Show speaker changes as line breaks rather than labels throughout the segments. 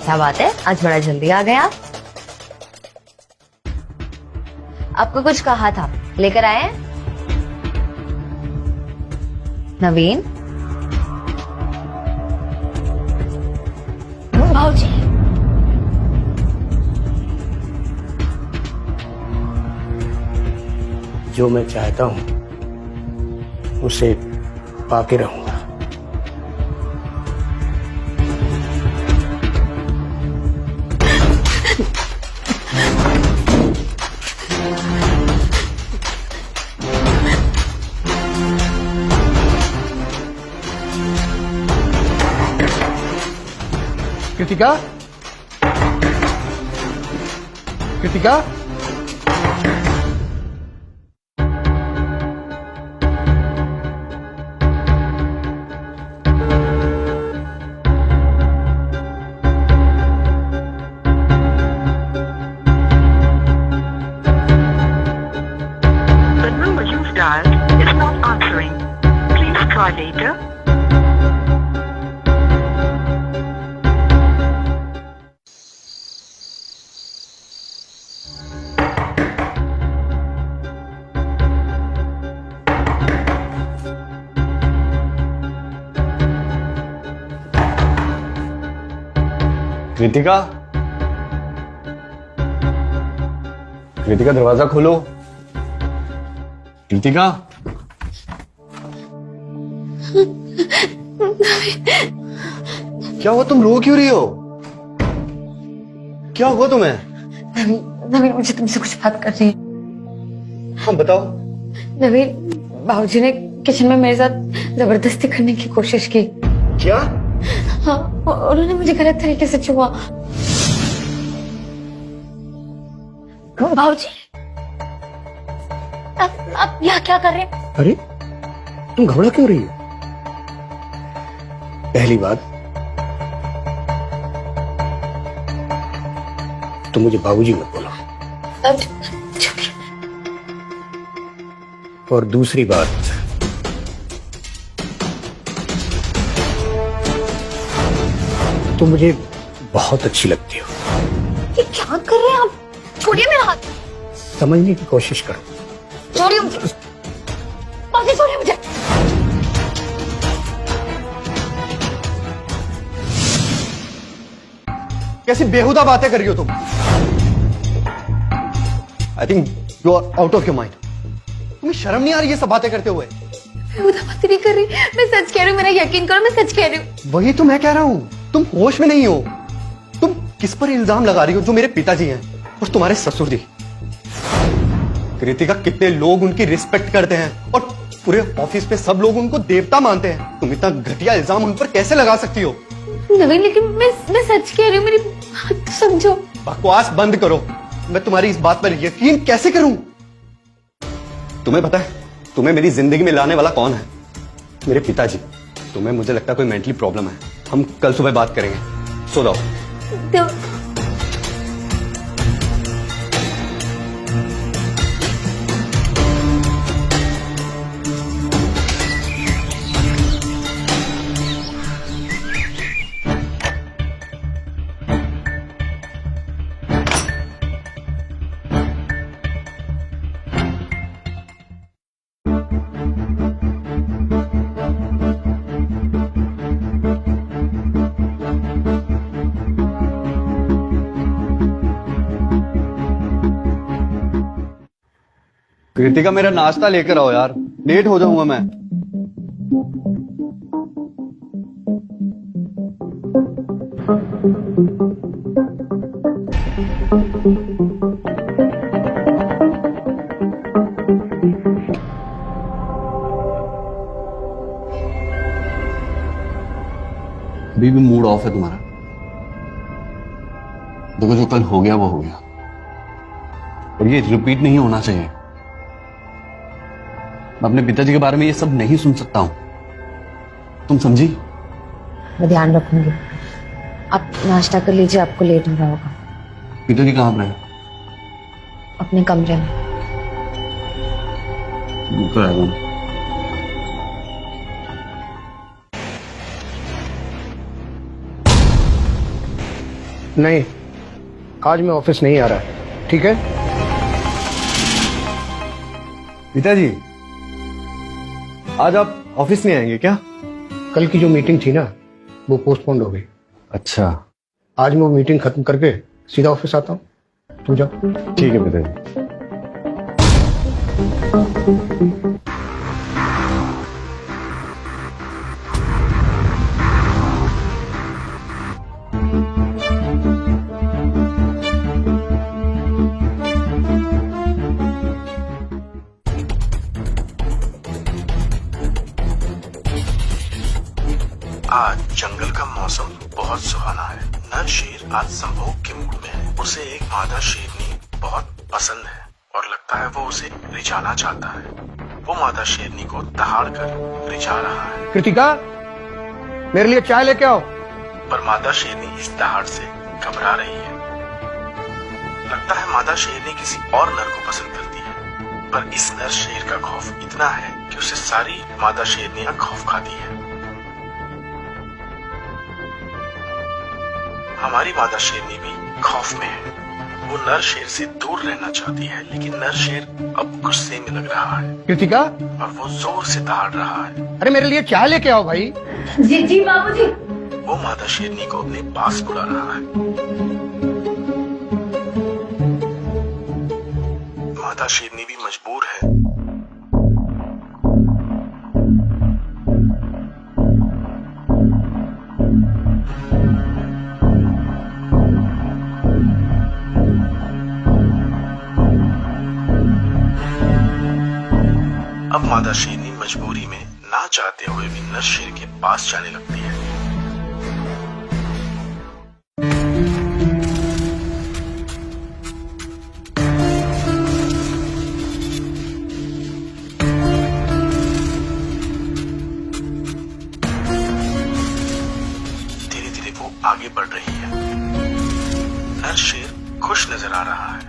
क्या बात है, आज बड़ा जल्दी आ गया। आपको कुछ कहा था, लेकर आए हैं? नवीन, भाऊजी,
जो मैं चाहता हूं उसे पाके रहूंगा। Kritika, Kritika,
The number you've dialed is not answering. Please try later.
Kritika, Kritika दरवाजा खोलो। कृतिका, क्या हुआ? तुम रो क्यों रही हो? क्या हुआ तुम्हें?
नवीन, मुझे तुमसे कुछ बात करनी है।
हाँ बताओ।
नवीन, बाबूजी ने किचन में मेरे साथ जबरदस्ती करने की कोशिश की।
क्या?
हाँ, उन्होंने मुझे गलत तरीके से छुआ। बाबूजी, आप यहाँ क्या कर रहे हैं?
अरे तुम घबरा क्यों रही हो? पहली बात, तुम मुझे बाबूजी मत बोलो। और दूसरी बात, तुम मुझे बहुत अच्छी लगती हो।
ये क्या कर रहे हैं आप? छोड़िए मेरा हाथ।
समझने की कोशिश करो।
छोड़िए मुझे, बाबूजी छोड़िए मुझे।
कैसी बेहुदा बातें कर रही हो तुम? I think you are out of your mind. तुम्हें शर्म नहीं आ रही ये सब बातें करते हुए?
बेहुदा बातें नहीं कर रही, मैं सच कह रही हूँ, मेरा यकीन करो, मैं सच कह रही हूँ।
वही तो मैं कह रहा हूं, तुम होश में नहीं हो। तुम किस पर इल्जाम लगा रही हो? जो मेरे पिताजी हैं और तुम्हारे ससुर जी। कृतिका, कितने लोग उनकी रिस्पेक्ट करते हैं और पूरे ऑफिस पे सब लोग उनको देवता मानते हैं। तुम इतना घटिया इल्जाम उन पर कैसे लगा सकती हो?
नवीन, लेकिन मैं सच कह रही हूँ, मेरी बात तो समझो।
बकवास बंद करो। मैं तुम्हारी इस बात पर यकीन कैसे करूं? तुम्हें पता है तुम्हें मेरी जिंदगी में लाने वाला कौन है? मेरे पिताजी। तुम्हें, मुझे लगता है, कोई मेंटली प्रॉब्लम है। हम कल सुबह बात करेंगे। सो जाओ। कृतिका, मेरा नाश्ता लेकर आओ यार, लेट हो जाऊंगा मैं। अभी भी मूड ऑफ है तुम्हारा। देखो, जो कल हो गया वो हो गया, और ये रिपीट नहीं होना चाहिए। मैं अपने पिताजी के बारे में ये सब नहीं सुन सकता हूं, तुम समझी?
मैं ध्यान रखूंगी। आप नाश्ता कर लीजिए, आपको लेट हो रहा होगा।
पिताजी कहाँ पर है?
अपने कमरे में।
बिल्कुल आएगा।
नहीं, आज मैं ऑफिस नहीं आ रहा, ठीक है?
पिताजी, आज आप ऑफिस नहीं आएंगे क्या?
कल की जो मीटिंग थी ना, वो पोस्टपोन्ड हो गई।
अच्छा,
आज मैं वो मीटिंग खत्म करके सीधा ऑफिस आता हूँ, तुम जाओ।
ठीक है पिताजी।
आज जंगल का मौसम बहुत सुहाना है। नर शेर आज संभोग के मूड में है। उसे एक मादा शेरनी बहुत पसंद है और लगता है वो उसे रिझाना चाहता है। वो मादा शेरनी को दहाड़ कर रिझा रहा है।
कृतिका, मेरे लिए चाय लेके आओ।
पर मादा शेरनी इस दहाड़ से घबरा रही है। लगता है मादा शेरनी किसी और नर को पसंद करती है। पर इस नर शेर का खौफ इतना है कि उसे सारी मादा शेरनियां खौफ खाती है। हमारी मादा शेरनी भी खौफ में है। वो नर शेर से दूर रहना चाहती है, लेकिन नर शेर अब गुस्से में लग रहा है
कृतिका,
और वो जोर से दहाड़ रहा है।
अरे मेरे लिए चाय लेके आओ भाई।
जी जी बाबूजी।
वो मादा शेरनी को अपने पास बुला रहा है। मादा शेरनी भी मजबूर है। अब मादा शेरनी मजबूरी में ना चाहते हुए भी नर शेर के पास जाने लगती है। धीरे धीरे वो आगे बढ़ रही है। नर शेर खुश नजर आ रहा है।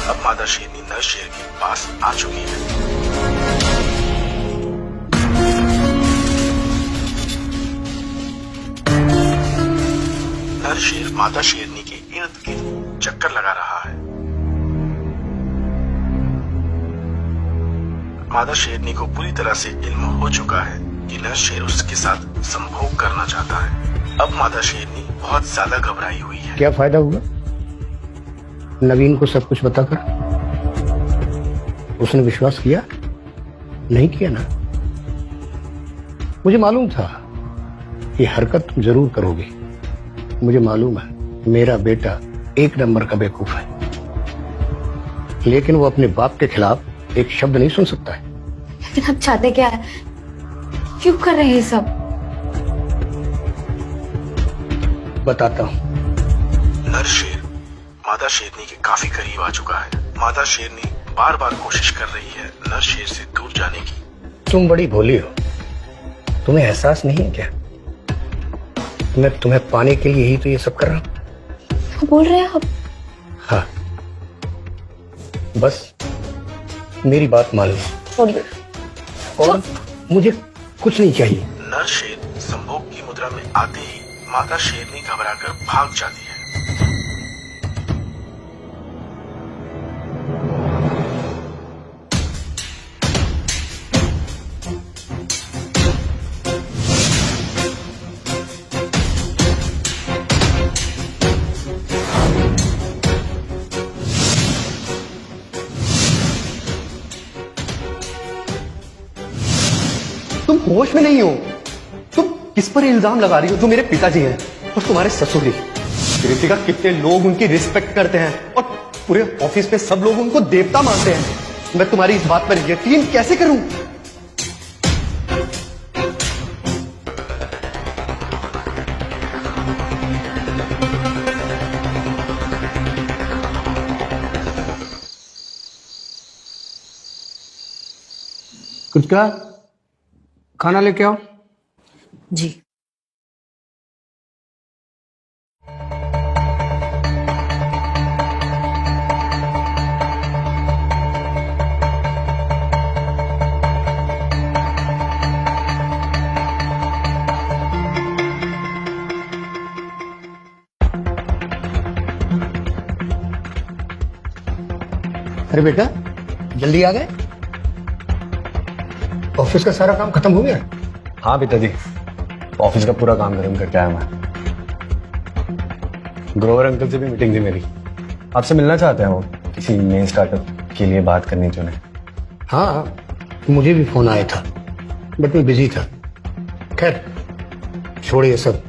अब मादा शेरनी नर शेर के पास आ चुकी है। नर शेर मादा शेरनी के इर्द गिर्द चक्कर लगा रहा है। मादा शेरनी को पूरी तरह से इल्म हो चुका है कि नर शेर उसके साथ संभोग करना चाहता है। अब मादा शेरनी बहुत ज्यादा घबराई हुई है।
क्या फायदा हुआ नवीन को सब कुछ बताकर? उसने विश्वास किया? नहीं किया ना। मुझे मालूम था ये हरकत तुम जरूर करोगे। मुझे मालूम है मेरा बेटा एक नंबर का बेवकूफ है, लेकिन वो अपने बाप के खिलाफ एक शब्द नहीं सुन सकता है।
लेकिन आप चाहते क्या है? क्यों कर रहे हैं ये सब?
बताता हूं।
नर शेर मादा शेरनी के काफी करीब आ चुका है। मादा शेरनी बार बार कोशिश कर रही है नर शेर से दूर जाने की।
तुम बड़ी भोली हो, तुम्हें एहसास नहीं है क्या? मैं तुम्हें पाने के लिए ही तो ये सब कर रहा हूं।
क्या बोल रहे हैं आप?
हाँ, बस मेरी बात मान लो।
छोड़िए।
और मुझे कुछ नहीं चाहिए।
नर शेर संभोग की मुद्रा में आते ही मादा शेरनी घबराकर भाग जाती है।
तुम होश में नहीं हो। तुम किस पर इल्जाम लगा रही हो? जो मेरे पिताजी हैं और तुम्हारे ससुर जी। कृतिका, कितने लोग उनकी रिस्पेक्ट करते हैं और पूरे ऑफिस में सब लोग उनको देवता मानते हैं। मैं तुम्हारी इस बात पर यकीन कैसे करूं?
कृतिका, खाना लेके आओ।
जी।
अरे बेटा जल्दी आ गए? ऑफिस का सारा काम खत्म हो गया?
हाँ पिताजी, ऑफिस का पूरा काम खत्म करके आया मैं। ग्रोवर अंकल से भी मीटिंग थी मेरी, आपसे मिलना चाहते हैं वो, किसी नए स्टार्टअप के लिए बात करनी थी उन्हें।
हाँ मुझे भी फोन आया था बट मैं बिजी था। खैर छोड़िए सब,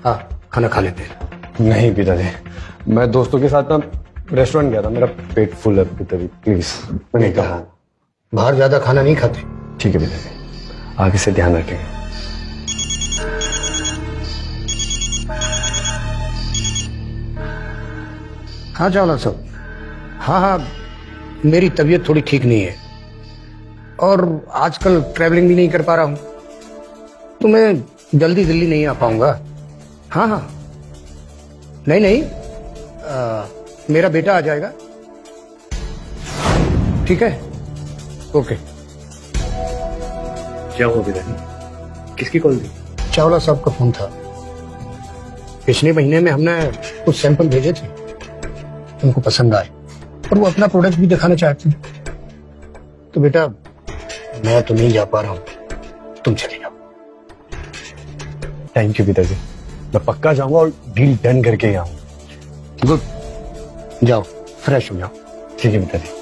हाँ खाना खा लेते हैं।
नहीं पिताजी, मैं दोस्तों के साथ ना रेस्टोरेंट गया था, मेरा पेट फुल है पिताजी, प्लीज मैं नहीं कहा।
बाहर ज्यादा खाना नहीं खाते?
ठीक है पिताजी, आगे से ध्यान रखेंगे।
हाँ चावला साहब, हाँ मेरी तबीयत थोड़ी ठीक नहीं है और आजकल ट्रैवलिंग भी नहीं कर पा रहा हूं, तो मैं जल्दी दिल्ली नहीं आ पाऊंगा। हाँ नहीं मेरा बेटा आ जाएगा। ठीक है, ओके।
क्या हुआ पिताजी, किसकी कॉल थी?
चावला साहब का फोन था। पिछले महीने में हमने कुछ सैंपल भेजे थे, उनको पसंद आए और वो अपना प्रोडक्ट भी दिखाना चाहते हैं। तो बेटा मैं तो नहीं जा पा रहा हूं, तुम चले जाओ।
थैंक यू पिताजी, मैं पक्का जाऊंगा और डील डन करके ही आऊंगा।
गुड, जाओ फ्रेश हो जाओ।
ठीक है पिताजी।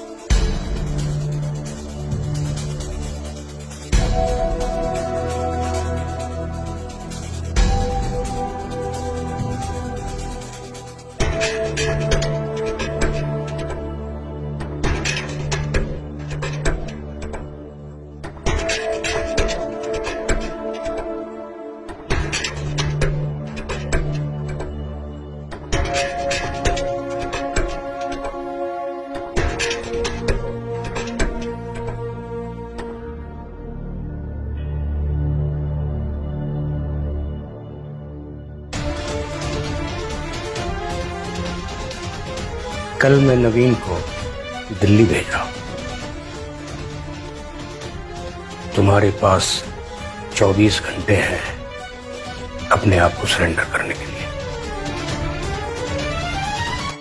कल मैं नवीन को दिल्ली भेज रहा हूं। तुम्हारे पास 24 घंटे हैं अपने आप को सरेंडर करने के लिए।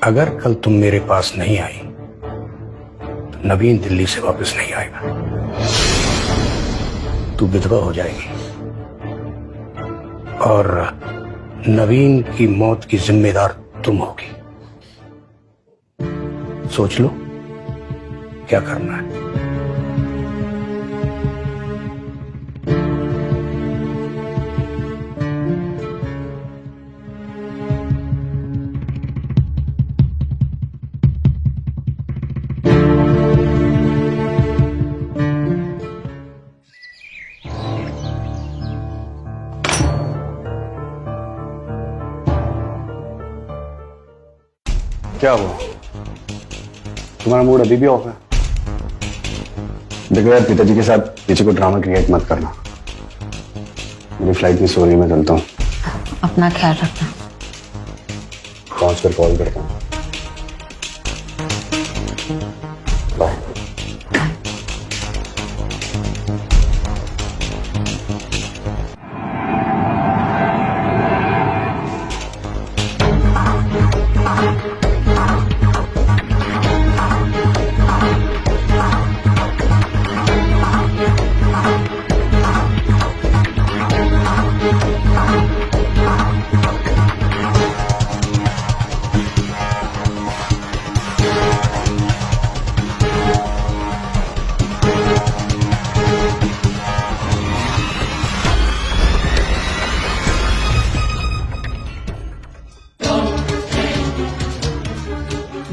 अगर कल तुम मेरे पास नहीं आई तो नवीन दिल्ली से वापस नहीं आएगा। तू विधवा हो जाएगी और नवीन की मौत की जिम्मेदार तुम होगी। सोच लो क्या करना है।
क्या हुआ, तुम्हारा मूड अभी भी ऑफ है? देखो यार, पिताजी के साथ पीछे को ड्रामा क्रिएट मत करना। मेरी फ्लाइट मिस हो रही है, मैं चलता हूँ।
अपना ख्याल रखना।
पहुंच कर कॉल करता हूँ। बाय।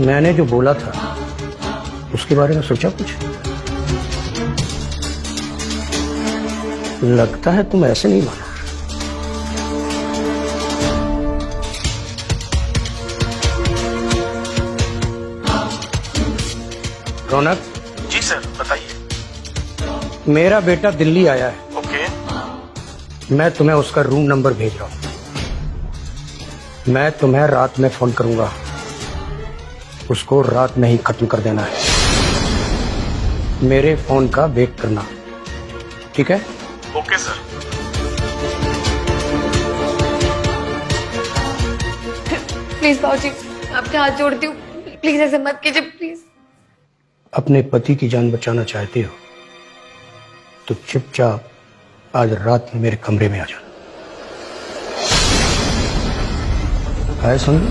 मैंने जो बोला था उसके बारे में सोचा कुछ? लगता है तुम ऐसे नहीं मानो। रौनक।
जी सर, बताइए।
मेरा बेटा दिल्ली आया है।
ओके।
मैं तुम्हें उसका रूम नंबर भेज रहा हूं। मैं तुम्हें रात में फोन करूंगा, उसको रात में ही खत्म कर देना है। मेरे फोन का वेट करना, ठीक है?
Okay sir.
प्लीज बाबूजी, आपके हाथ जोड़ती हूँ, प्लीज ऐसे मत कीजिए, प्लीज।
अपने पति की जान बचाना चाहते हो तो चुपचाप आज रात में मेरे कमरे में आ जाना। है समझ?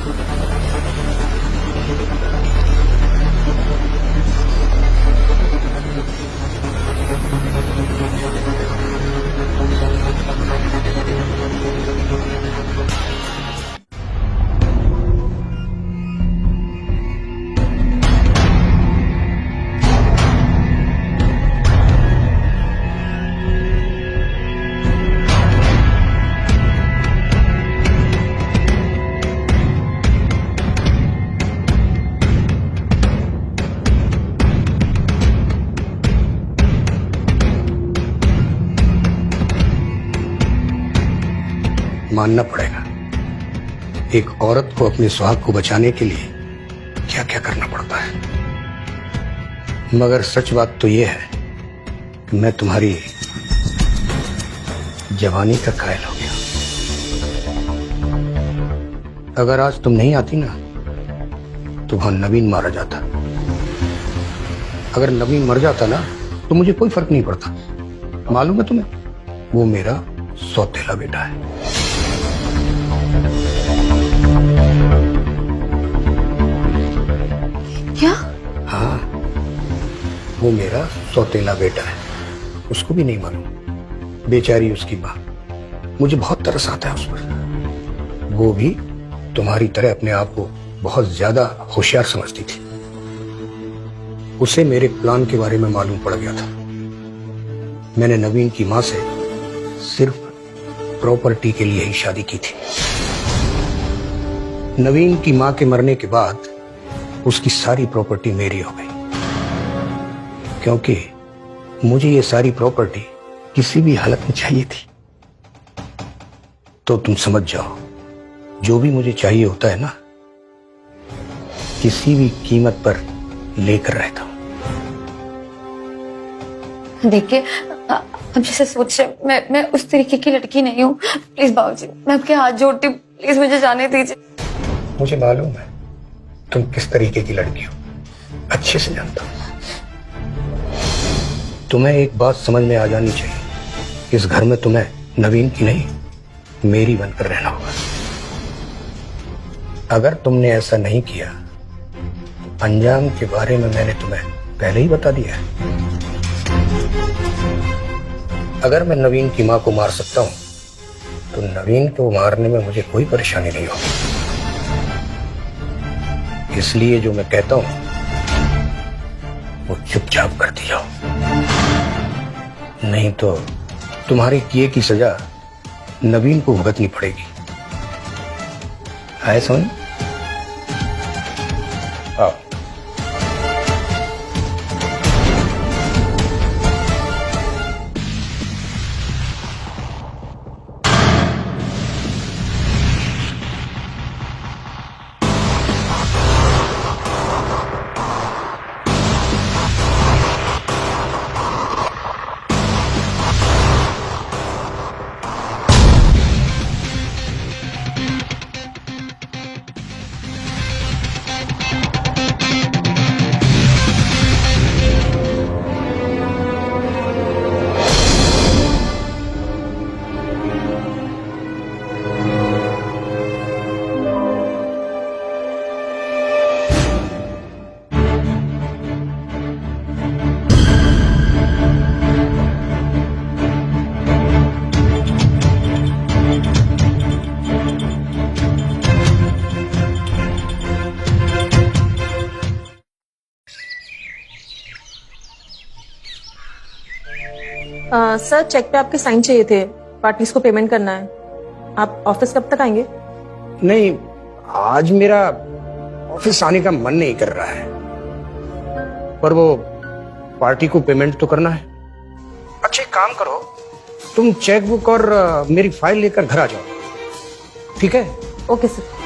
मानना पड़ेगा एक औरत को अपने सुहाग को बचाने के लिए क्या क्या करना पड़ता है। मगर सच बात तो यह है कि मैं तुम्हारी जवानी का कायल हो गया। अगर आज तुम नहीं आती ना तो वहां नवीन मारा जाता। अगर नवीन मर जाता ना तो मुझे कोई फर्क नहीं पड़ता। मालूम है तुम्हें, वो मेरा सौतेला बेटा है।
क्या?
हाँ, वो मेरा सौतेला बेटा है। उसको भी नहीं मालूम। बेचारी उसकी माँ, मुझे बहुत तरस आता है उस पर। वो भी तुम्हारी तरह अपने आप को बहुत ज्यादा होशियार समझती थी। उसे मेरे प्लान के बारे में मालूम पड़ गया था। मैंने नवीन की माँ से सिर्फ प्रॉपर्टी के लिए ही शादी की थी। नवीन की माँ के मरने के बाद उसकी सारी प्रॉपर्टी मेरी हो गई, क्योंकि मुझे ये सारी प्रॉपर्टी किसी भी हालत में चाहिए थी। तो तुम समझ जाओ, जो भी मुझे चाहिए होता है ना, किसी भी कीमत पर लेकर रहता हूं।
देखिए, आप जैसे सोच रहे, मैं उस तरीके की लड़की नहीं हूँ। प्लीज बाबूजी, मैं आपके हाथ जोड़ती हूँ, प्लीज मुझे जाने दीजिए।
मुझे मालूम है तुम किस तरीके की लड़की हो, अच्छे से जानता हूं। तुम्हें एक बात समझ में आ जानी चाहिए, इस घर में तुम्हें नवीन की नहीं, मेरी बनकर रहना होगा। अगर तुमने ऐसा नहीं किया, अंजाम के बारे में मैंने तुम्हें पहले ही बता दिया है। अगर मैं नवीन की मां को मार सकता हूं, तो नवीन को मारने में मुझे कोई परेशानी नहीं होगी। इसलिए जो मैं कहता हूं वो चुपचाप करती जाओ, नहीं तो तुम्हारे किए की सजा नवीन को भुगतनी पड़ेगी। आए समझ? आओ।
सर, चेक पे आपके साइन चाहिए थे, पार्टीज को पेमेंट करना है। आप ऑफिस कब तक आएंगे?
नहीं, आज मेरा ऑफिस आने का मन नहीं कर रहा है, पर वो पार्टी को पेमेंट तो करना है। अच्छा, एक काम करो, तुम चेक बुक और मेरी फाइल लेकर घर आ जाओ, ठीक है?
Okay sir.